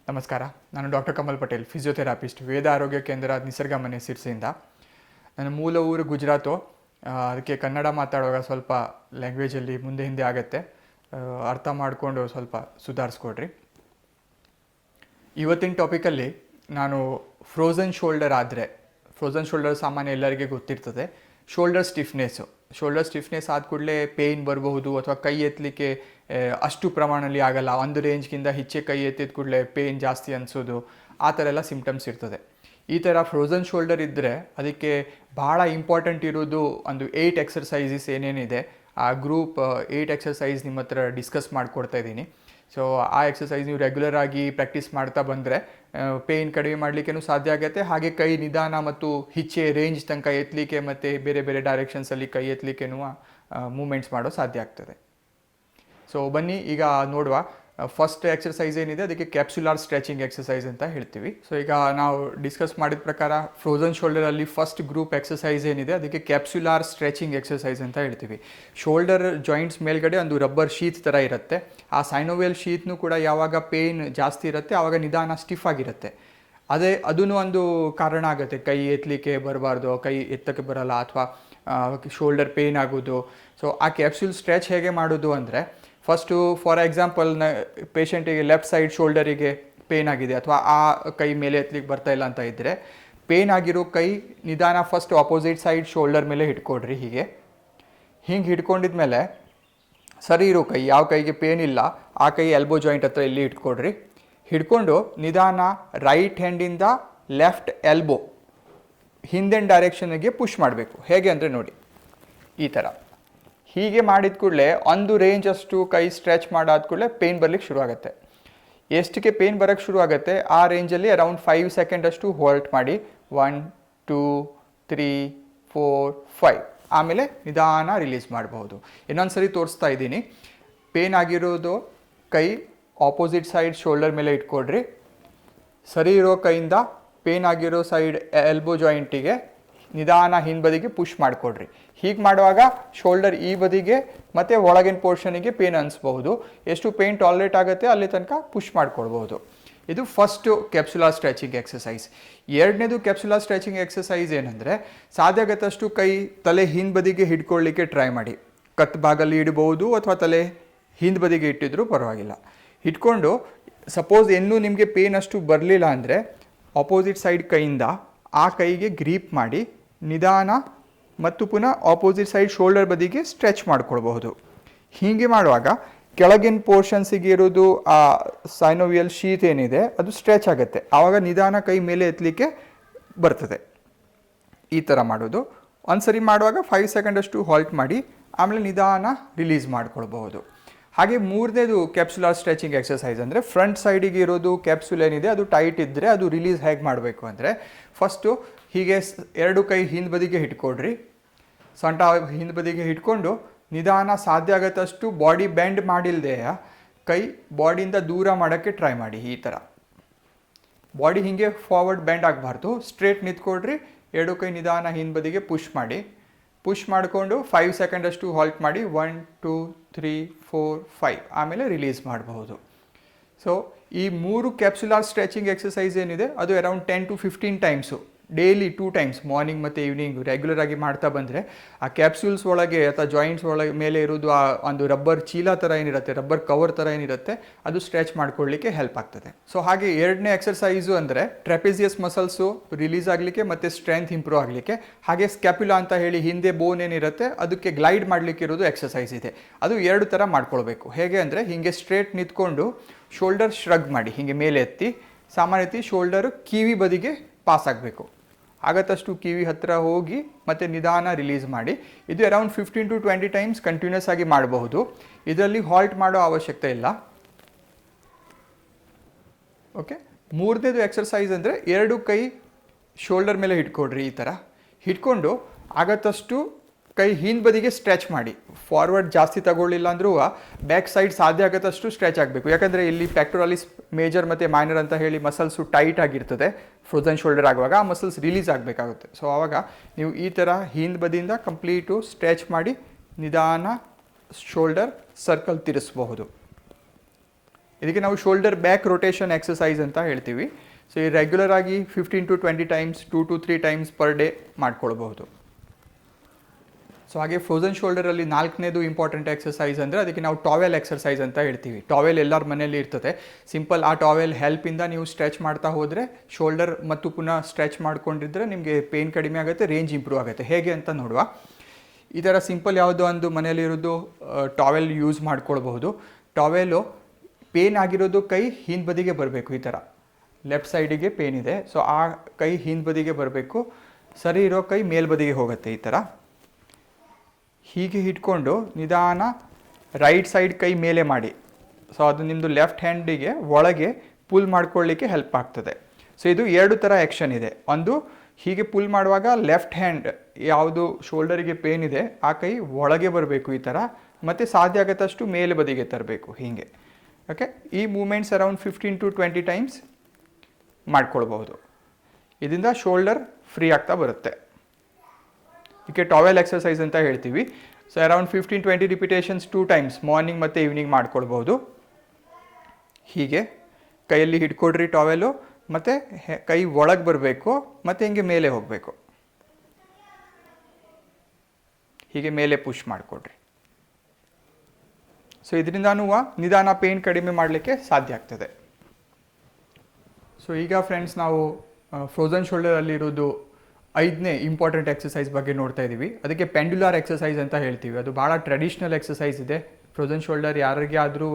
ನಮಸ್ಕಾರ. ನಾನು doctor Kamal Patel, physiotherapist, ವೇದ ಆರೋಗ್ಯ ಕೇಂದ್ರ ನಿಸರ್ಗ ಮನೆ ಸಿರ್ಸಿಯಿಂದ. ನನ್ನ ಮೂಲ ಊರು ಗುಜರಾತು. ಅದಕ್ಕೆ ಕನ್ನಡ ಮಾತಾಡುವಾಗ ಸ್ವಲ್ಪ ಲ್ಯಾಂಗ್ವೇಜಲ್ಲಿ ಮುಂದೆ ಹಿಂದೆ ಆಗುತ್ತೆ. ಅರ್ಥ ಮಾಡಿಕೊಂಡು ಸ್ವಲ್ಪ ಸುಧಾರಿಸ್ಕೊಡ್ರಿ. ಇವತ್ತಿನ ಟಾಪಿಕಲ್ಲಿ ನಾನು ಫ್ರೋಝನ್ ಶೋಲ್ಡರ್ ಸಾಮಾನ್ಯ ಎಲ್ಲರಿಗೆ ಗೊತ್ತಿರ್ತದೆ. ಶೋಲ್ಡರ್ ಸ್ಟಿಫ್ನೆಸ್ ಆದ ಕೂಡಲೇ ಪೇಯ್ನ್ ಬರಬಹುದು, ಅಥವಾ ಕೈ ಎತ್ತಲಿಕ್ಕೆ ಅಷ್ಟು ಪ್ರಮಾಣದಲ್ಲಿ ಆಗಲ್ಲ. ಒಂದು ರೇಂಜ್ಗಿಂತ ಹೆಚ್ಚೆ ಕೈ ಎತ್ತಿದ ಕೂಡಲೇ ಪೇಯ್ನ್ ಜಾಸ್ತಿ ಅನಿಸೋದು, ಆ ಥರ ಎಲ್ಲ ಸಿಂಪ್ಟಮ್ಸ್ ಇರ್ತದೆ. ಈ ಥರ ಫ್ರೋಝನ್ ಶೋಲ್ಡರ್ ಇದ್ದರೆ ಅದಕ್ಕೆ ಭಾಳ ಇಂಪಾರ್ಟೆಂಟ್ ಇರೋದು ಒಂದು 8 ಎಕ್ಸರ್ಸೈಸಸ್ ಏನೇನಿದೆ. ಆ ಗ್ರೂಪ್ 8 ಎಕ್ಸರ್ಸೈಸ್ ನಿಮ್ಮ ಹತ್ರ ಡಿಸ್ಕಸ್ ಮಾಡಿಕೊಡ್ತಾ ಇದ್ದೀನಿ. ಸೊ ಆ ಎಕ್ಸಸೈಸ್ ನೀವು ರೆಗ್ಯುಲರ್ ಆಗಿ ಪ್ರಾಕ್ಟೀಸ್ ಮಾಡ್ತಾ ಬಂದರೆ ಪೇಯ್ನ್ ಕಡಿಮೆ ಮಾಡಲಿಕ್ಕೂ ಸಾಧ್ಯ ಆಗುತ್ತೆ. ಹಾಗೆ ಕೈ ನಿಧಾನ ಮತ್ತು ಹೆಚ್ಚೆ ರೇಂಜ್ ತನಕ ಎತ್ತಲಿಕ್ಕೆ ಮತ್ತು ಬೇರೆ ಬೇರೆ ಡೈರೆಕ್ಷನ್ಸಲ್ಲಿ ಕೈ ಎತ್ತಲಿಕ್ಕೇನು ಮೂಮೆಂಟ್ಸ್ ಮಾಡೋ ಸಾಧ್ಯ ಆಗ್ತದೆ. ಸೊ ಬನ್ನಿ ಈಗ ನೋಡುವ. ಫಸ್ಟ್ ಎಕ್ಸರ್ಸೈಸ್ ಏನಿದೆ ಅದಕ್ಕೆ ಕ್ಯಾಪ್ಸುಲಾರ್ ಸ್ಟ್ರೆಚಿಂಗ್ ಎಕ್ಸಸೈಸ್ ಅಂತ ಹೇಳ್ತೀವಿ. ಸೊ ಈಗ ನಾವು ಡಿಸ್ಕಸ್ ಮಾಡಿದ ಪ್ರಕಾರ ಫ್ರೋಝನ್ ಶೋಲ್ಡರಲ್ಲಿ ಫಸ್ಟ್ ಗ್ರೂಪ್ ಎಕ್ಸಸೈಸ್ ಏನಿದೆ ಅದಕ್ಕೆ ಕ್ಯಾಪ್ಸುಲಾರ್ ಸ್ಟ್ರೆಚಿಂಗ್ ಎಕ್ಸಸೈಸ್ ಅಂತ ಹೇಳ್ತೀವಿ. ಶೋಲ್ಡರ್ ಜಾಯಿಂಟ್ಸ್ ಮೇಲ್ಗಡೆ ಒಂದು ರಬ್ಬರ್ ಶೀತ್ ಥರ ಇರುತ್ತೆ. ಆ ಸೈನೋವಿಯಲ್ ಶೀತ್ನೂ ಕೂಡ ಯಾವಾಗ ಪೇಯ್ನ್ ಜಾಸ್ತಿ ಇರುತ್ತೆ ಆವಾಗ ನಿಧಾನ ಸ್ಟಿಫ್ ಆಗಿರುತ್ತೆ. ಅದೂ ಒಂದು ಕಾರಣ ಆಗುತ್ತೆ. ಕೈ ಎತ್ತಲಿಕ್ಕೆ ಬರಬಾರ್ದು, ಕೈ ಎತ್ತಕ್ಕೆ ಬರಲ್ಲ, ಅಥವಾ ಶೋಲ್ಡರ್ ಪೇಯ್ನ್ ಆಗೋದು. ಸೊ ಆ ಕ್ಯಾಪ್ಸುಲ್ ಸ್ಟ್ರೆಚ್ ಹೇಗೆ ಮಾಡೋದು ಅಂದರೆ, ಫಸ್ಟು ಫಾರ್ ಎಕ್ಸಾಂಪಲ್ ಪೇಷಂಟಿಗೆ ಲೆಫ್ಟ್ ಸೈಡ್ ಶೋಲ್ಡರಿಗೆ ಪೇಯ್ನ್ ಆಗಿದೆ, ಅಥವಾ ಆ ಕೈ ಮೇಲೆ ಎತ್ತಲಿಕ್ಕೆ ಬರ್ತಾಯಿಲ್ಲ ಅಂತ ಇದ್ದರೆ, ಪೇಯ್ನ್ ಆಗಿರೋ ಕೈ ನಿಧಾನ ಫಸ್ಟ್ ಆಪೋಸಿಟ್ ಸೈಡ್ ಶೋಲ್ಡರ್ ಮೇಲೆ ಹಿಡ್ಕೊಡ್ರಿ. ಹಿಂಗೆ ಹಿಡ್ಕೊಂಡಿದ್ಮೇಲೆ ಸರಿ ಇರೋ ಕೈ, ಯಾವ ಕೈಗೆ ಪೇಯ್ನ್ ಇಲ್ಲ ಆ ಕೈ ಎಲ್ಬೋ ಜಾಯಿಂಟ್ ಹತ್ರ ಇಲ್ಲಿ ಇಟ್ಕೊಡ್ರಿ. ಹಿಡ್ಕೊಂಡು ನಿಧಾನ ರೈಟ್ ಹ್ಯಾಂಡಿಂದ ಲೆಫ್ಟ್ ಎಲ್ಬೋ ಹಿಂದಿನ ಡೈರೆಕ್ಷನ್ಗೆ ಪುಷ್ ಮಾಡಬೇಕು. ಹೇಗೆ ಅಂದರೆ ನೋಡಿ, ಈ ಥರ ಹೀಗೆ ಮಾಡಿದ ಕೂಡಲೇ ಒಂದು ರೇಂಜ್ ಅಷ್ಟು ಕೈ ಸ್ಟ್ರೆಚ್ ಮಾಡಾದ ಕೂಡಲೇ ಪೇಯ್ನ್ ಬರಲಿಕ್ಕೆ ಶುರು ಆಗುತ್ತೆ. ಎಷ್ಟಕ್ಕೆ ಪೇಯ್ನ್ ಬರೋಕ್ಕೆ ಶುರು ಆಗುತ್ತೆ ಆ ರೇಂಜಲ್ಲಿ ಅರೌಂಡ್ 5 ಸೆಕೆಂಡ್ ಅಷ್ಟು ಹೋಲ್ಡ್ ಮಾಡಿ. 1 2 3 4 5 ಆಮೇಲೆ ನಿಧಾನ ರಿಲೀಸ್ ಮಾಡಬಹುದು. ಇನ್ನೊಂದು ಸರಿ ತೋರಿಸ್ತಾ ಇದ್ದೀನಿ. ಪೇಯ್ನ್ ಆಗಿರೋದು ಕೈ ಆಪೋಸಿಟ್ ಸೈಡ್ ಶೋಲ್ಡರ್ ಮೇಲೆ ಇಟ್ಕೊಡ್ರಿ. ಸರಿ ಇರೋ ಕೈಯಿಂದ ಪೇಯ್ನ್ ಆಗಿರೋ ಸೈಡ್ ಎಲ್ಬೋ ಜಾಯಿಂಟಿಗೆ ನಿಧಾನ ಹಿಂಬದಿಗೆ ಪುಷ್ ಮಾಡಿಕೊಡ್ರಿ. ಹೀಗೆ ಮಾಡುವಾಗ ಶೋಲ್ಡರ್ ಈ ಬದಿಗೆ ಮತ್ತು ಒಳಗಿನ ಪೋರ್ಷನಿಗೆ ಪೇಯ್ನ್ ಅನಿಸ್ಬಹುದು. ಎಷ್ಟು ಪೇಯ್ನ್ ಟಾಲರೇಟ್ ಆಗುತ್ತೆ ಅಲ್ಲಿ ತನಕ ಪುಷ್ ಮಾಡಿಕೊಡ್ಬೋದು. ಇದು ಫಸ್ಟು ಕ್ಯಾಪ್ಸುಲಾರ್ ಸ್ಟ್ರೆಚಿಂಗ್ ಎಕ್ಸಸೈಸ್. ಎರಡನೇದು ಕ್ಯಾಪ್ಸುಲಾರ್ ಸ್ಟ್ರೆಚಿಂಗ್ ಎಕ್ಸಸೈಸ್ ಏನಂದರೆ, ಸಾಧ್ಯ ಆಗುತ್ತಷ್ಟು ಕೈ ತಲೆ ಹಿಂಬದಿಗೆ ಹಿಡ್ಕೊಳ್ಳಿಕ್ಕೆ ಟ್ರೈ ಮಾಡಿ. ಕತ್ತು ಭಾಗಲ್ಲಿ ಇಡ್ಬೋದು, ಅಥವಾ ತಲೆ ಹಿಂಬದಿಗೆ ಇಟ್ಟಿದ್ರೂ ಪರವಾಗಿಲ್ಲ. ಇಟ್ಕೊಂಡು ಸಪೋಸ್ ಇನ್ನೂ ನಿಮಗೆ ಪೇಯ್ನ್ ಅಷ್ಟು ಬರಲಿಲ್ಲ ಅಂದರೆ ಆಪೋಸಿಟ್ ಸೈಡ್ ಕೈಯಿಂದ ಆ ಕೈಗೆ ಗ್ರೀಪ್ ಮಾಡಿ ನಿಧಾನ ಮತ್ತು ಪುನಃ ಆಪೋಸಿಟ್ ಸೈಡ್ ಶೋಲ್ಡರ್ ಬದಿಗೆ ಸ್ಟ್ರೆಚ್ ಮಾಡ್ಕೊಳ್ಬಹುದು. ಹೀಗೆ ಮಾಡುವಾಗ ಕೆಳಗಿನ ಪೋರ್ಷನ್ಸಿಗೆ ಇರೋದು ಆ ಸೈನೋವಿಯಲ್ ಶೀತ್ ಏನಿದೆ ಅದು ಸ್ಟ್ರೆಚ್ ಆಗುತ್ತೆ. ಆವಾಗ ನಿಧಾನ ಕೈ ಮೇಲೆ ಎತ್ತಲಿಕ್ಕೆ ಬರ್ತದೆ. ಈ ಥರ ಮಾಡೋದು. ಒಂದು ಸರಿ ಮಾಡುವಾಗ 5 ಸೆಕೆಂಡ್ ಅಷ್ಟು ಹಾಲ್ಟ್ ಮಾಡಿ ಆಮೇಲೆ ನಿಧಾನ ರಿಲೀಸ್ ಮಾಡ್ಕೊಳ್ಬಹುದು. ಹಾಗೆ ಮೂರನೇದು ಕ್ಯಾಪ್ಸುಲಾರ್ ಸ್ಟ್ರೆಚಿಂಗ್ ಎಕ್ಸಸೈಸ್ ಅಂದರೆ, ಫ್ರಂಟ್ ಸೈಡಿಗೆ ಇರೋದು ಕ್ಯಾಪ್ಸುಲ್ ಏನಿದೆ ಅದು ಟೈಟ್ ಇದ್ದರೆ ಅದು ರಿಲೀಸ್ ಹೇಗೆ ಮಾಡಬೇಕು ಅಂದರೆ, ಫಸ್ಟು ಹೀಗೆ ಎರಡು ಕೈ ಹಿಂಬದಿಗೆ ಹಿಡ್ಕೊಡ್ರಿ. ಸೊಂಟ ಹಿಂಬದಿಗೆ ಹಿಡ್ಕೊಂಡು ನಿಧಾನ ಸಾಧ್ಯ ಆಗುತ್ತಷ್ಟು ಬಾಡಿ ಬೆಂಡ್ ಮಾಡಿಲ್ಲದೆ ಕೈ ಬಾಡಿಯಿಂದ ದೂರ ಮಾಡೋಕ್ಕೆ ಟ್ರೈ ಮಾಡಿ. ಈ ಥರ ಬಾಡಿ ಹೀಗೆ ಫಾರ್ವರ್ಡ್ ಬೆಂಡ್ ಆಗಬಾರ್ದು, ಸ್ಟ್ರೇಟ್ ನಿಂತ್ಕೊಡ್ರಿ. ಎರಡು ಕೈ ನಿಧಾನ ಹಿಂಬದಿಗೆ ಪುಷ್ ಮಾಡಿಕೊಂಡು 5 ಸೆಕೆಂಡ್ ಅಷ್ಟು ಹಾಲ್ಟ್ ಮಾಡಿ. 1 2 3 4 5 ಆಮೇಲೆ ರಿಲೀಸ್ ಮಾಡಬಹುದು. ಸೊ ಈ 3 ಕ್ಯಾಪ್ಸುಲಾರ್ ಸ್ಟ್ರೆಚಿಂಗ್ ಎಕ್ಸಸೈಸ್ ಏನಿದೆ ಅದು around 10 to 15 times daily 2 times morning ಮತ್ತು ಈವ್ನಿಂಗ್ ರೆಗ್ಯುಲರ್ ಆಗಿ ಮಾಡ್ತಾ ಬಂದರೆ ಆ ಕ್ಯಾಪ್ಸೂಲ್ಸ್ ಒಳಗೆ ಅಥವಾ ಜಾಯಿಂಟ್ಸ್ ಒಳಗೆ ಮೇಲೆ ಇರೋದು ಆ ಒಂದು ರಬ್ಬರ್ ಚೀಲ ಥರ ಏನಿರುತ್ತೆ, ರಬ್ಬರ್ ಕವರ್ ಥರ ಏನಿರುತ್ತೆ ಅದು ಸ್ಟ್ರೆಚ್ ಮಾಡ್ಕೊಳ್ಳಿಕ್ಕೆ ಹೆಲ್ಪ್ ಆಗ್ತದೆ. ಸೊ ಹಾಗೆ ಎರಡನೇ ಎಕ್ಸರ್ಸೈಸು ಅಂದರೆ ಟ್ರೆಪೆಜಿಯಸ್ ಮಸಲ್ಸು ರಿಲೀಸ್ ಆಗಲಿಕ್ಕೆ ಮತ್ತು ಸ್ಟ್ರೆಂತ್ ಇಂಪ್ರೂವ್ ಆಗಲಿಕ್ಕೆ. ಹಾಗೆ ಸ್ಕ್ಯಾಪ್ಯುಲಾ ಅಂತ ಹೇಳಿ ಹಿಂದೆ ಬೋನ್ ಏನಿರುತ್ತೆ ಅದಕ್ಕೆ ಗ್ಲೈಡ್ ಮಾಡಲಿಕ್ಕೆ ಇರೋದು ಎಕ್ಸಸೈಸ್ ಇದೆ. ಅದು 2 ಥರ ಮಾಡ್ಕೊಳ್ಬೇಕು. ಹೇಗೆ ಅಂದರೆ, ಹೀಗೆ ಸ್ಟ್ರೇಟ್ ನಿಂತ್ಕೊಂಡು ಶೋಲ್ಡರ್ ಶ್ರಗ್ ಮಾಡಿ ಹೀಗೆ ಮೇಲೆ ಎತ್ತಿ ಸಾಮಾನ್ಯ ರೀತಿ ಶೋಲ್ಡರು ಕಿವಿ ಬದಿಗೆ ಪಾಸ್ ಆಗಬೇಕು. ಆಗತ್ತಷ್ಟು ಕಿವಿ ಹತ್ತಿರ ಹೋಗಿ ಮತ್ತು ನಿಧಾನ ರಿಲೀಸ್ ಮಾಡಿ. ಇದು ಅರೌಂಡ್ 15 to 20 ಟೈಮ್ಸ್ ಕಂಟಿನ್ಯೂಸ್ ಆಗಿ ಮಾಡಬಹುದು. ಇದರಲ್ಲಿ ಹಾಲ್ಟ್ ಮಾಡೋ ಅವಶ್ಯಕತೆ ಇಲ್ಲ. ಓಕೆ. ಮೂರನೇದು ಎಕ್ಸರ್ಸೈಸ್ ಅಂದರೆ, 2 ಕೈ ಶೋಲ್ಡರ್ ಮೇಲೆ ಹಿಡ್ಕೊಡ್ರಿ. ಈ ಥರ ಹಿಡ್ಕೊಂಡು ಆಗತ್ತಷ್ಟು ಕೈ ಹಿಂಬದಿಗೆ ಸ್ಟ್ರೆಚ್ ಮಾಡಿ. ಫಾರ್ವರ್ಡ್ ಜಾಸ್ತಿ ತಗೊಳ್ಳಿಲ್ಲ ಅಂದರೂ ಬ್ಯಾಕ್ ಸೈಡ್ ಸಾಧ್ಯ ಆಗುತ್ತಷ್ಟು ಸ್ಟ್ರೆಚ್ ಆಗಬೇಕು. ಯಾಕಂದರೆ ಇಲ್ಲಿ ಪ್ಯಾಕ್ಟೋರಾಲಿಸ್ ಮೇಜರ್ ಮತ್ತು ಮೈನರ್ ಅಂತ ಹೇಳಿ ಮಸಲ್ಸು ಟೈಟ್ ಆಗಿರ್ತದೆ. ಫ್ರೋಝನ್ ಶೋಲ್ಡರ್ ಆಗುವಾಗ ಆ ಮಸಲ್ಸ್ ರಿಲೀಸ್ ಆಗಬೇಕಾಗುತ್ತೆ. ಸೊ ಆವಾಗ ನೀವು ಈ ಥರ ಹಿಂಬದಿಯಿಂದ ಕಂಪ್ಲೀಟು ಸ್ಟ್ರೆಚ್ ಮಾಡಿ ನಿಧಾನ ಶೋಲ್ಡರ್ ಸರ್ಕಲ್ ತಿರ್ಸ್ಬಹುದು. ಇದಕ್ಕೆ ನಾವು ಶೋಲ್ಡರ್ ಬ್ಯಾಕ್ ರೊಟೇಷನ್ ಎಕ್ಸಸೈಸ್ ಅಂತ ಹೇಳ್ತೀವಿ. ಸೊ ಈ ರೆಗ್ಯುಲರ್ ಆಗಿ 15 to 20 times 2 to 3 times per day ಮಾಡ್ಕೊಳ್ಬಹುದು. ಸೊ ಹಾಗೆ ಫ್ರೋಝನ್ ಶೋಲ್ಡರಲ್ಲಿ 4ನೇದು ಇಂಪಾರ್ಟೆಂಟ್ ಎಕ್ಸಸೈಸ್ ಅಂದರೆ ಅದಕ್ಕೆ ನಾವು ಟಾವೆಲ್ ಎಕ್ಸರ್ಸೈಸ್ ಅಂತ ಹೇಳ್ತೀವಿ. ಟಾವೆಲ್ ಎಲ್ಲರ ಮನೆಯಲ್ಲಿ ಇರ್ತದೆ. ಸಿಂಪಲ್ ಆ ಟಾವೆಲ್ ಹೆಲ್ಪಿಂದ ನೀವು ಸ್ಟ್ರೆಚ್ ಮಾಡ್ತಾ ಹೋದರೆ ಶೋಲ್ಡರ್ ಮತ್ತು ಪುನಃ ಸ್ಟ್ರೆಚ್ ಮಾಡ್ಕೊಂಡಿದ್ರೆ ನಿಮಗೆ ಪೇನ್ ಕಡಿಮೆ ಆಗುತ್ತೆ, ರೇಂಜ್ ಇಂಪ್ರೂವ್ ಆಗುತ್ತೆ. ಹೇಗೆ ಅಂತ ನೋಡುವ. ಈ ಥರ ಸಿಂಪಲ್ ಯಾವುದೋ ಒಂದು ಮನೆಯಲ್ಲಿರೋದು ಟಾವೆಲ್ ಯೂಸ್ ಮಾಡ್ಕೊಳ್ಬಹುದು. ಟಾವೆಲು ಪೇನ್ ಆಗಿರೋದು ಕೈ ಹಿಂದೆ ಬದಿಗೆ ಬರಬೇಕು. ಈ ಥರ ಲೆಫ್ಟ್ ಸೈಡಿಗೆ ಪೇನ್ ಇದೆ, ಸೊ ಆ ಕೈ ಹಿಂದೆ ಬದಿಗೆ ಬರಬೇಕು. ಸರಿ ಇರೋ ಕೈ ಮೇಲ್ಬದಿಗೆ ಹೋಗುತ್ತೆ. ಈ ಥರ ಹೀಗೆ ಇಟ್ಕೊಂಡು ನಿಧಾನ ರೈಟ್ ಸೈಡ್ ಕೈ ಮೇಲೆ ಮಾಡಿ. ಸೊ ಅದು ನಿಮ್ಮದು ಲೆಫ್ಟ್ ಹ್ಯಾಂಡಿಗೆ ಒಳಗೆ ಪುಲ್ ಮಾಡ್ಕೊಳ್ಳಿಕ್ಕೆ ಹೆಲ್ಪ್ ಆಗ್ತದೆ. ಸೊ ಇದು 2 ಥರ ಆ್ಯಕ್ಷನ್ ಇದೆ. ಒಂದು ಹೀಗೆ ಪುಲ್ ಮಾಡುವಾಗ ಲೆಫ್ಟ್ ಹ್ಯಾಂಡ್ ಯಾವುದು ಶೋಲ್ಡರಿಗೆ ಪೇನ್ ಇದೆ ಆ ಕೈ ಒಳಗೆ ಬರಬೇಕು ಈ ಥರ, ಮತ್ತು ಸಾಧ್ಯ ಆಗತ್ತಷ್ಟು ಮೇಲೆ ಬದಿಗೆ ತರಬೇಕು ಹೀಗೆ. ಓಕೆ, ಈ ಮೂಮೆಂಟ್ಸ್ ಅರೌಂಡ್ 15 to 20 ಟೈಮ್ಸ್ ಮಾಡ್ಕೊಳ್ಬಹುದು. ಇದರಿಂದ ಶೋಲ್ಡರ್ ಫ್ರೀ ಆಗ್ತಾ ಬರುತ್ತೆ. ಇದಕ್ಕೆ ಟಾವೆಲ್ ಎಕ್ಸಸೈಸ್ ಅಂತ ಹೇಳ್ತೀವಿ. So around 15-20 repetitions 2 times morning ಮತ್ತು ಈವ್ನಿಂಗ್ ಮಾಡ್ಕೊಳ್ಬಹುದು. ಹೀಗೆ ಕೈಯಲ್ಲಿ ಹಿಡ್ಕೊಡ್ರಿ ಟಾವೆಲು, ಮತ್ತು ಕೈ ಒಳಗೆ ಬರಬೇಕು ಮತ್ತು ಹಿಂಗೆ ಮೇಲೆ ಹೋಗಬೇಕು. ಹೀಗೆ ಮೇಲೆ ಪುಷ್ ಮಾಡಿಕೊಡ್ರಿ. ಸೊ ಇದರಿಂದನೂ ನಿಧಾನ ಪೇನ್ ಕಡಿಮೆ ಮಾಡಲಿಕ್ಕೆ ಸಾಧ್ಯ ಆಗ್ತದೆ. ಸೊ ಈಗ ಫ್ರೆಂಡ್ಸ್ ನಾವು ಫ್ರೋಝನ್ ಶೋಲ್ಡರಲ್ಲಿರೋದು 5ನೇ ಇಂಪಾರ್ಟೆಂಟ್ ಎಕ್ಸಸೈಸ್ ಬಗ್ಗೆ ನೋಡ್ತಾ ಇದ್ದೀವಿ. ಅದಕ್ಕೆ ಪೆಂಡ್ಯುಲಾರ್ ಎಕ್ಸಸೈಸ್ ಅಂತ ಹೇಳ್ತೀವಿ. ಅದು ಭಾಳ ಟ್ರೆಡಿಷ್ನಲ್ ಎಕ್ಸಸೈಸ್ ಇದೆ. ಫ್ರೋಝನ್ ಶೋಲ್ಡರ್ ಯಾರಿಗೆ ಆದರೂ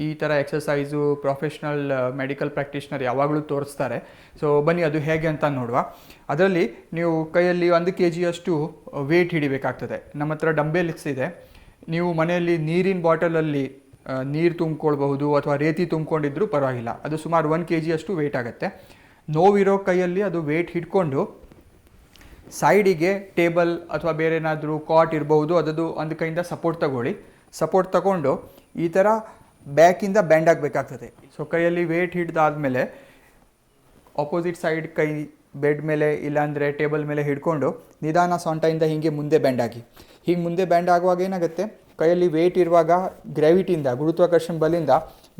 ಈ ಥರ ಎಕ್ಸಸೈಸು ಪ್ರೊಫೆಷ್ನಲ್ ಮೆಡಿಕಲ್ ಪ್ರಾಕ್ಟೀಷ್ನರ್ ಯಾವಾಗಲೂ ತೋರಿಸ್ತಾರೆ. ಸೊ ಬನ್ನಿ ಅದು ಹೇಗೆ ಅಂತ ನೋಡುವ. ಅದರಲ್ಲಿ ನೀವು ಕೈಯಲ್ಲಿ 1 kg ಅಷ್ಟು ವೇಟ್ ಹಿಡಿಬೇಕಾಗ್ತದೆ. ನಮ್ಮ ಹತ್ರ ಡಂಬೆಲ್ಸ್ ಇದೆ. ನೀವು ಮನೆಯಲ್ಲಿ ನೀರಿನ ಬಾಟಲಲ್ಲಿ ನೀರು ತುಂಬ್ಕೊಳ್ಬಹುದು ಅಥವಾ ರೇತಿ ತುಂಬ್ಕೊಂಡಿದ್ರೂ ಪರವಾಗಿಲ್ಲ. ಅದು ಸುಮಾರು 1 kg ಅಷ್ಟು ವೇಟ್ ಆಗುತ್ತೆ. ನೋವಿರೋ ಕೈಯಲ್ಲಿ ಅದು ವೇಟ್ ಹಿಡ್ಕೊಂಡು ಸೈಡಿಗೆ ಟೇಬಲ್ ಅಥವಾ ಬೇರೆ ಏನಾದರೂ ಕಾಟ್ ಇರಬಹುದು, ಅದದು ಒಂದು ಕೈಯಿಂದ ಸಪೋರ್ಟ್ ತಗೊಳ್ಳಿ. ಸಪೋರ್ಟ್ ತಗೊಂಡು ಈ ಥರ ಬ್ಯಾಕಿಂದ ಬೆಂಡ್ ಆಗಬೇಕಾಗ್ತದೆ. ಸೊ ಕೈಯಲ್ಲಿ ವೇಟ್ ಹಿಡ್ದಾದ್ಮೇಲೆ ಆಪೋಸಿಟ್ ಸೈಡ್ ಕೈ ಬೆಡ್ ಮೇಲೆ ಇಲ್ಲಾಂದರೆ ಟೇಬಲ್ ಮೇಲೆ ಹಿಡ್ಕೊಂಡು ನಿಧಾನ ಸೊಂಟದಿಂದ ಹೀಗೆ ಮುಂದೆ ಬೆಂಡ್ ಆಗಿ. ಹೀಗೆ ಮುಂದೆ ಬೆಂಡ್ ಆಗುವಾಗ ಏನಾಗುತ್ತೆ, ಕೈಯಲ್ಲಿ ವೇಟ್ ಇರುವಾಗ ಗ್ರಾವಿಟಿಯಿಂದ ಗುರುತ್ವಾಕರ್ಷಣ ಬಲಿಂದ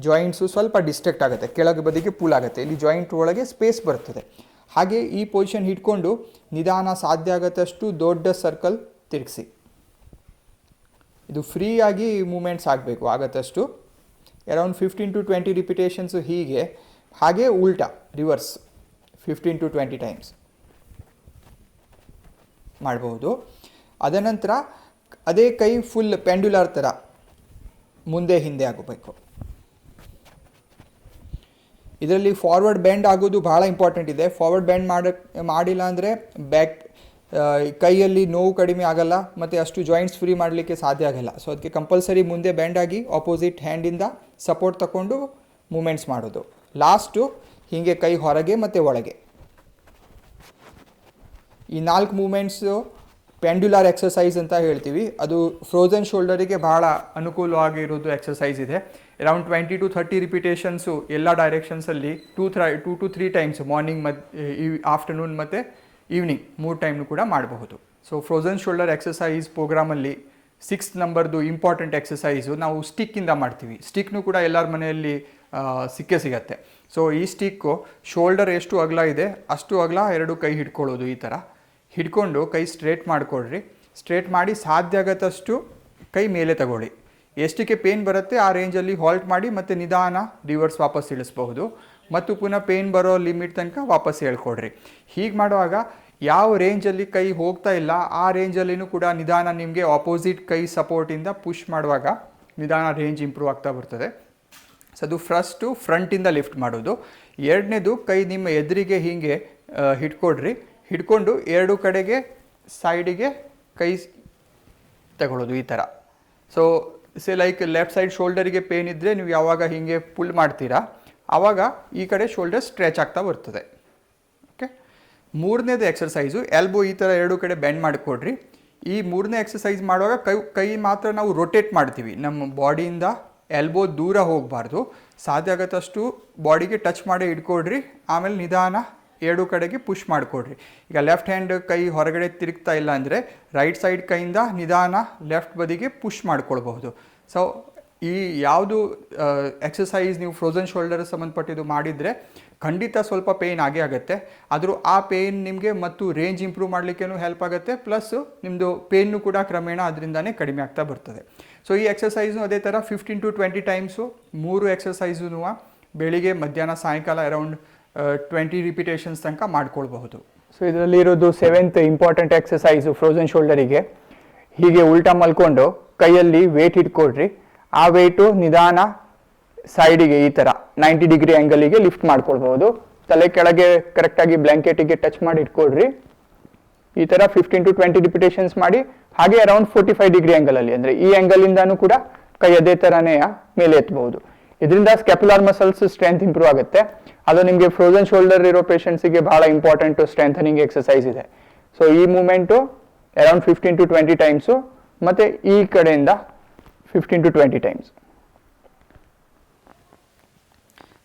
ಜಾಯಿಂಟ್ಸು ಸ್ವಲ್ಪ ಡಿಸ್ಟ್ರಾಕ್ಟ್ ಆಗುತ್ತೆ, ಕೆಳಗೆ ಬದಿಗೆ ಪೂಲ್ ಆಗುತ್ತೆ. ಇಲ್ಲಿ ಜಾಯಿಂಟ್ ಒಳಗೆ ಸ್ಪೇಸ್ ಬರ್ತದೆ. ಹಾಗೆ ಈ ಪೊಸಿಷನ್ ಹಿಡ್ಕೊಂಡು ನಿಧಾನ ಸಾಧ್ಯ ಆಗತ್ತಷ್ಟು ದೊಡ್ಡ ಸರ್ಕಲ್ ತಿರುಗಿಸಿ. ಇದು ಫ್ರೀಯಾಗಿ ಮೂಮೆಂಟ್ಸ್ ಆಗಬೇಕು ಆಗತ್ತಷ್ಟು. ಅರೌಂಡ್ 15 to 20 ರಿಪಿಟೇಷನ್ಸು ಹೀಗೆ. ಹಾಗೆ ಉಲ್ಟಾ ರಿವರ್ಸ್ 15 to 20 ಟೈಮ್ಸ್ ಮಾಡ್ಬೋದು. ಅದನಂತರ ಅದೇ ಕೈ ಫುಲ್ ಪೆಂಡ್ಯುಲರ್ ಥರ ಮುಂದೆ ಹಿಂದೆ ಆಗಬೇಕು. ಇದರಲ್ಲಿ ಫಾರ್ವರ್ಡ್ ಬೆಂಡ್ ಆಗೋದು ಭಾಳ ಇಂಪಾರ್ಟೆಂಟ್ ಇದೆ. ಫಾರ್ವರ್ಡ್ ಬೆಂಡ್ ಮಾಡಿಲ್ಲ ಅಂದರೆ ಬ್ಯಾಕ್ ಕೈಯಲ್ಲಿ ನೋವು ಕಡಿಮೆ ಆಗಲ್ಲ ಮತ್ತು ಅಷ್ಟು ಜಾಯಿಂಟ್ಸ್ ಫ್ರೀ ಮಾಡಲಿಕ್ಕೆ ಸಾಧ್ಯ ಆಗಲ್ಲ. ಸೊ ಅದಕ್ಕೆ ಕಂಪಲ್ಸರಿ ಮುಂದೆ ಬೆಂಡ್ ಆಗಿ ಆಪೋಸಿಟ್ ಹ್ಯಾಂಡಿಂದ ಸಪೋರ್ಟ್ ತಗೊಂಡು ಮೂಮೆಂಟ್ಸ್ ಮಾಡೋದು. ಲಾಸ್ಟು ಹೀಗೆ ಕೈ ಹೊರಗೆ ಮತ್ತು ಒಳಗೆ. ಈ 4 ಮೂಮೆಂಟ್ಸು ಪೆಂಡ್ಯುಲಾರ್ ಎಕ್ಸಸೈಸ್ ಅಂತ ಹೇಳ್ತೀವಿ. ಅದು ಫ್ರೋಝನ್ ಶೋಲ್ಡರಿಗೆ ಭಾಳ ಅನುಕೂಲವಾಗಿರೋದು ಎಕ್ಸಸೈಸ್ ಇದೆ. ಅರೌಂಡ್ 20 to 30 ರಿಪಿಟೇಷನ್ಸು ಎಲ್ಲ ಡೈರೆಕ್ಷನ್ಸಲ್ಲಿ 2 to 3 ಟೈಮ್ಸ್ ಮಾರ್ನಿಂಗ್ ಮತ್ತು ಆಫ್ಟರ್ನೂನ್ ಮತ್ತು ಈವ್ನಿಂಗ್ 3 ಟೈಮ್ನು ಕೂಡ ಮಾಡಬಹುದು. ಸೊ ಫ್ರೋಝನ್ ಶೋಲ್ಡರ್ ಎಕ್ಸಸೈಸ್ ಪ್ರೋಗ್ರಾಮಲ್ಲಿ 6th ನಂಬರ್ದು ಇಂಪಾರ್ಟೆಂಟ್ ಎಕ್ಸಸೈಸು ನಾವು ಸ್ಟಿಕ್ಕಿಂದ ಮಾಡ್ತೀವಿ. ಸ್ಟಿಕ್ನು ಕೂಡ ಎಲ್ಲರ ಮನೆಯಲ್ಲಿ ಸಿಗತ್ತೆ. ಸೊ ಈ ಸ್ಟಿಕ್ಕು ಶೋಲ್ಡರ್ ಎಷ್ಟು ಅಗಲ ಇದೆ ಅಷ್ಟು ಅಗಲ 2 ಕೈ ಹಿಡ್ಕೊಳ್ಳೋದು. ಈ ಥರ ಹಿಡ್ಕೊಂಡು ಕೈ ಸ್ಟ್ರೇಟ್ ಮಾಡಿಕೊಡ್ರಿ. ಸ್ಟ್ರೇಟ್ ಮಾಡಿ ಸಾಧ್ಯ ಆಗತ್ತಷ್ಟು ಕೈ ಮೇಲೆ ತಗೊಳ್ಳಿ. ಎಷ್ಟಕ್ಕೆ ಪೇನ್ ಬರುತ್ತೆ ಆ ರೇಂಜಲ್ಲಿ ಹಾಲ್ಟ್ ಮಾಡಿ ಮತ್ತು ನಿಧಾನ ರಿವರ್ಸ್ ವಾಪಸ್ ಇಳಿಸ್ಬಹುದು. ಮತ್ತು ಪುನಃ ಪೇನ್ ಬರೋ ಲಿಮಿಟ್ ತನಕ ವಾಪಸ್ ಹೇಳ್ಕೊಡ್ರಿ. ಹೀಗೆ ಮಾಡುವಾಗ ಯಾವ ರೇಂಜಲ್ಲಿ ಕೈ ಹೋಗ್ತಾ ಇಲ್ಲ ಆ ರೇಂಜಲ್ಲಿನೂ ಕೂಡ ನಿಧಾನ ನಿಮಗೆ ಆಪೋಸಿಟ್ ಕೈ ಸಪೋರ್ಟಿಂದ ಪುಷ್ ಮಾಡುವಾಗ ನಿಧಾನ ರೇಂಜ್ ಇಂಪ್ರೂವ್ ಆಗ್ತಾ ಬರ್ತದೆ. ಸೊ ಅದು ಫಸ್ಟು ಫ್ರಂಟಿಂದ ಲಿಫ್ಟ್ ಮಾಡೋದು. 2ನೇದು ಕೈ ನಿಮ್ಮ ಎದುರಿಗೆ ಹೀಗೆ ಹಿಡ್ಕೊಡ್ರಿ. ಹಿಡ್ಕೊಂಡು 2 ಕಡೆಗೆ ಸೈಡಿಗೆ ಕೈ ತಗೊಳ್ಳೋದು ಈ ಥರ. ಸೊ ಲೈಕ್ ಲೆಫ್ಟ್ ಸೈಡ್ ಶೋಲ್ಡರಿಗೆ ಪೇನ್ ಇದ್ದರೆ ನೀವು ಯಾವಾಗ ಹೀಗೆ ಪುಲ್ ಮಾಡ್ತೀರಾ ಆವಾಗ ಈ ಕಡೆ ಶೋಲ್ಡರ್ ಸ್ಟ್ರೆಚ್ ಆಗ್ತಾ ಬರ್ತದೆ. ಓಕೆ, 3ನೇದು ಎಕ್ಸರ್ಸೈಸು ಎಲ್ಬೋ ಈ ಥರ 2 ಕಡೆ ಬೆಂಡ್ ಮಾಡಿಕೊಡ್ರಿ. ಈ 3ನೇ ಎಕ್ಸರ್ಸೈಸ್ ಮಾಡುವಾಗ ಕೈ ಮಾತ್ರ ನಾವು ರೊಟೇಟ್ ಮಾಡ್ತೀವಿ. ನಮ್ಮ ಬಾಡಿಯಿಂದ ಎಲ್ಬೋ ದೂರ ಹೋಗಬಾರ್ದು. ಸಾಧ್ಯ ಆಗತ್ತಷ್ಟು ಬಾಡಿಗೆ ಟಚ್ ಮಾಡಿ ಇಟ್ಕೊಡ್ರಿ. ಆಮೇಲೆ ನಿಧಾನ 2 ಕಡೆಗೆ ಪುಷ್ ಮಾಡಿಕೊಡ್ರಿ. ಈಗ ಲೆಫ್ಟ್ ಹ್ಯಾಂಡ್ ಕೈ ಹೊರಗಡೆ ತಿರುಗ್ತಾ ಇಲ್ಲ ಅಂದರೆ ರೈಟ್ ಸೈಡ್ ಕೈಯಿಂದ ನಿಧಾನ ಲೆಫ್ಟ್ ಬದಿಗೆ ಪುಷ್ ಮಾಡ್ಕೊಳ್ಬಹುದು. ಸೊ ಈ ಯಾವುದು ಎಕ್ಸಸೈಸ್ ನೀವು ಫ್ರೋಝನ್ ಶೋಲ್ಡರ್ ಸಂಬಂಧಪಟ್ಟಿದ್ದು ಮಾಡಿದರೆ ಖಂಡಿತ ಸ್ವಲ್ಪ ಪೇಯ್ನ್ ಆಗೇ ಆಗುತ್ತೆ. ಆದರೂ ಆ ಪೇಯ್ನ್ ನಿಮಗೆ ಮತ್ತು ರೇಂಜ್ ಇಂಪ್ರೂವ್ ಮಾಡಲಿಕ್ಕೇನು ಹೆಲ್ಪ್ ಆಗುತ್ತೆ, ಪ್ಲಸ್ ನಿಮ್ಮದು ಪೇಯ್ನು ಕೂಡ ಕ್ರಮೇಣ ಅದರಿಂದನೇ ಕಡಿಮೆ ಆಗ್ತಾ ಬರ್ತದೆ. ಸೊ ಈ ಎಕ್ಸಸೈಸ್ನು ಅದೇ ಥರ 15 to 20 ಟೈಮ್ಸು 3 ಎಕ್ಸಸೈಸೂ ಬೆಳಿಗ್ಗೆ ಮಧ್ಯಾಹ್ನ ಸಾಯಂಕಾಲ ಅರೌಂಡ್ 20 ರಿಪಿಟೇಷನ್ಸ್ ತನಕ ಮಾಡ್ಕೊಳ್ಬಹುದು. ಸೊ ಇದರಲ್ಲಿ ಇರೋದು 7th ಇಂಪಾರ್ಟೆಂಟ್ ಎಕ್ಸಸೈಸು ಫ್ರೋಝನ್ ಶೋಲ್ಡರಿಗೆ. ಹೀಗೆ ಉಲ್ಟಾ ಮಲ್ಕೊಂಡು ಕೈಯಲ್ಲಿ ವೇಟ್ ಇಟ್ಕೊಡ್ರಿ. ಆ ವೇಟು ನಿಧಾನ ಸೈಡಿಗೆ ಈ ಥರ 90 ಡಿಗ್ರಿ ಆ್ಯಂಗಲಿಗೆ ಲಿಫ್ಟ್ ಮಾಡ್ಕೊಳ್ಬಹುದು. ತಲೆ ಕೆಳಗೆ ಕರೆಕ್ಟಾಗಿ ಬ್ಲ್ಯಾಂಕೆಟಿಗೆ ಟಚ್ ಮಾಡಿ ಇಟ್ಕೊಡ್ರಿ. ಈ ಥರ 15 to 20 ರಿಪಿಟೇಷನ್ಸ್ ಮಾಡಿ. ಹಾಗೆ ಅರೌಂಡ್ 45 ಡಿಗ್ರಿ ಆ್ಯಂಗಲಲ್ಲಿ, ಅಂದರೆ ಈ ಆ್ಯಂಗಲಿಂದಾನು ಕೂಡ ಕೈ ಅದೇ ಥರನೇ ಮೇಲೆ ಎತ್ತಬಹುದು. ಇದರಿಂದ ಸ್ಕ್ಯಾಪ್ಯುಲಾರ್ ಮಸಲ್ಸ್ ಸ್ಟ್ರೆಂತ್ ಇಂಪ್ರೂವ್ ಆಗುತ್ತೆ. ಅದು ನಿಮಗೆ ಫ್ರೋಝನ್ ಶೋಲ್ಡರ್ ಇರೋ ಪೇಷಂಟ್ಸಿಗೆ ಬಹಳ ಇಂಪಾರ್ಟೆಂಟು ಸ್ಟ್ರೆಂಥನಿಂಗ್ ಎಕ್ಸಸೈಸ್ ಇದೆ. ಸೊ ಈ ಮೂಮೆಂಟು ಅರೌಂಡ್ 15 to 20 ಟೈಮ್ಸು, ಮತ್ತು ಈ ಕಡೆಯಿಂದ 15 to 20 times.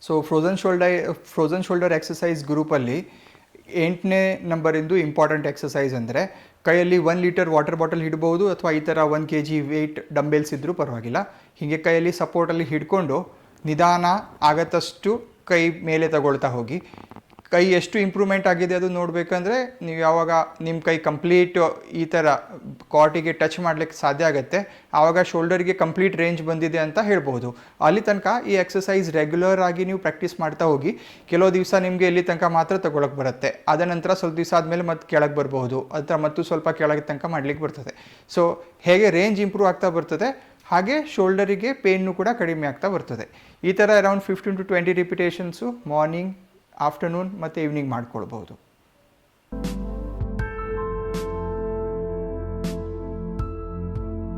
So frozen shoulder exercise ಗ್ರೂಪಲ್ಲಿ 8ನೇ ನಂಬರಿಂದು ಇಂಪಾರ್ಟೆಂಟ್ ಎಕ್ಸಸೈಸ್ ಅಂದರೆ ಕೈಯಲ್ಲಿ 1 ಲೀಟರ್ ವಾಟರ್ ಬಾಟಲ್ ಹಿಡ್ಬೋದು, ಅಥವಾ ಈ ಥರ 1 kg ವೆಯ್ಟ್ ಡಂಬೆಲ್ಸ್ ಇದ್ದರೂ ಪರವಾಗಿಲ್ಲ. ಹೀಗೆ ಕೈಯಲ್ಲಿ ಸಪೋರ್ಟಲ್ಲಿ ಹಿಡ್ಕೊಂಡು ನಿಧಾನ ಆಗತ್ತಷ್ಟು ಕೈ ಮೇಲೆ ತಗೊಳ್ತಾ ಹೋಗಿ. ಕೈ ಎಷ್ಟು ಇಂಪ್ರೂವ್ಮೆಂಟ್ ಆಗಿದೆ ಅದು ನೋಡಬೇಕಂದ್ರೆ ನೀವು ಯಾವಾಗ ನಿಮ್ಮ ಕೈ ಕಂಪ್ಲೀಟ್ ಈ ಥರ ಕಾಟಿಗೆ ಟಚ್ ಮಾಡಲಿಕ್ಕೆ ಸಾಧ್ಯ ಆಗುತ್ತೆ, ಆವಾಗ ಶೋಲ್ಡರ್ಗೆ ಕಂಪ್ಲೀಟ್ ರೇಂಜ್ ಬಂದಿದೆ ಅಂತ ಹೇಳ್ಬೋದು. ಅಲ್ಲಿ ತನಕ ಈ ಎಕ್ಸಸೈಸ್ ರೆಗ್ಯುಲರ್ ಆಗಿ ನೀವು ಪ್ರಾಕ್ಟೀಸ್ ಮಾಡ್ತಾ ಹೋಗಿ. ಕೆಲವು ದಿವಸ ನಿಮಗೆ ಇಲ್ಲಿ ತನಕ ಮಾತ್ರ ತಗೊಳಕ್ಕೆ ಬರುತ್ತೆ, ಅದ ನಂತರ ಸ್ವಲ್ಪ ದಿವಸ ಆದಮೇಲೆ ಮತ್ತೆ ಕೆಳಗೆ ಬರ್ಬೋದು, ಅಥವಾ ಮತ್ತು ಸ್ವಲ್ಪ ಕೆಳಗೆ ತನಕ ಮಾಡ್ಲಿಕ್ಕೆ ಬರ್ತದೆ. ಸೊ ಹೇಗೆ ರೇಂಜ್ ಇಂಪ್ರೂವ್ ಆಗ್ತಾ ಬರ್ತದೆ, ಹಾಗೆ ಶೋಲ್ಡರಿಗೆ ಪೇಯ್ನು ಕೂಡ ಕಡಿಮೆ ಆಗ್ತಾ ಬರ್ತದೆ. ಈ ಥರ ಅರೌಂಡ್ 15 to 20 ರಿಪಿಟೇಷನ್ಸು ಮಾರ್ನಿಂಗ್, ಆಫ್ಟರ್ನೂನ್ ಮತ್ತು ಈವ್ನಿಂಗ್ ಮಾಡ್ಕೊಳ್ಬೋದು.